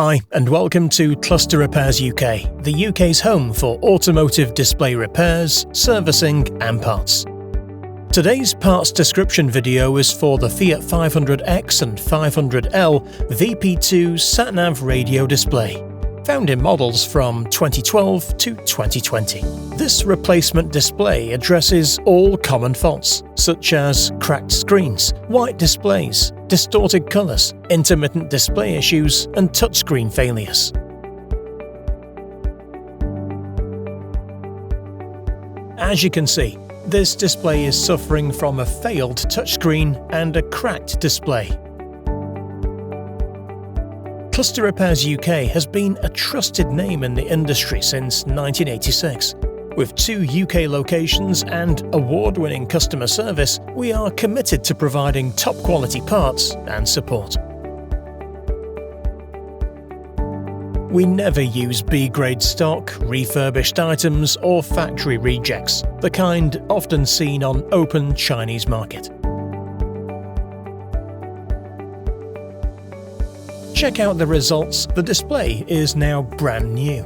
Hi, and welcome to Cluster Repairs UK, the UK's home for automotive display repairs, servicing and parts. Today's parts description video is for the FIAT 500X and 500L VP2 Sat Nav radio display, found in models from 2012 to 2020. This replacement display addresses all common faults, such as cracked screens, white displays, distorted colours, intermittent display issues, and touchscreen failures. As you can see, this display is suffering from a failed touchscreen and a cracked display. Cluster Repairs UK has been a trusted name in the industry since 1986. With 2 UK locations and award-winning customer service, we are committed to providing top-quality parts and support. We never use B-grade stock, refurbished items, or factory rejects, the kind often seen on open Chinese market. Check out the results. The display is now brand new.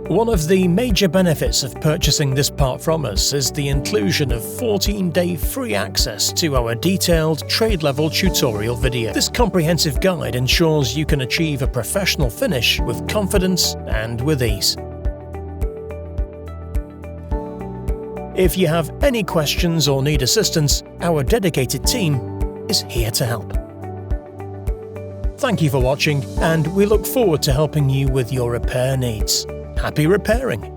One of the major benefits of purchasing this part from us is the inclusion of 14-day free access to our detailed trade-level tutorial video. This comprehensive guide ensures you can achieve a professional finish with confidence and with ease. If you have any questions or need assistance, our dedicated team is here to help. Thank you for watching, and we look forward to helping you with your repair needs. Happy repairing!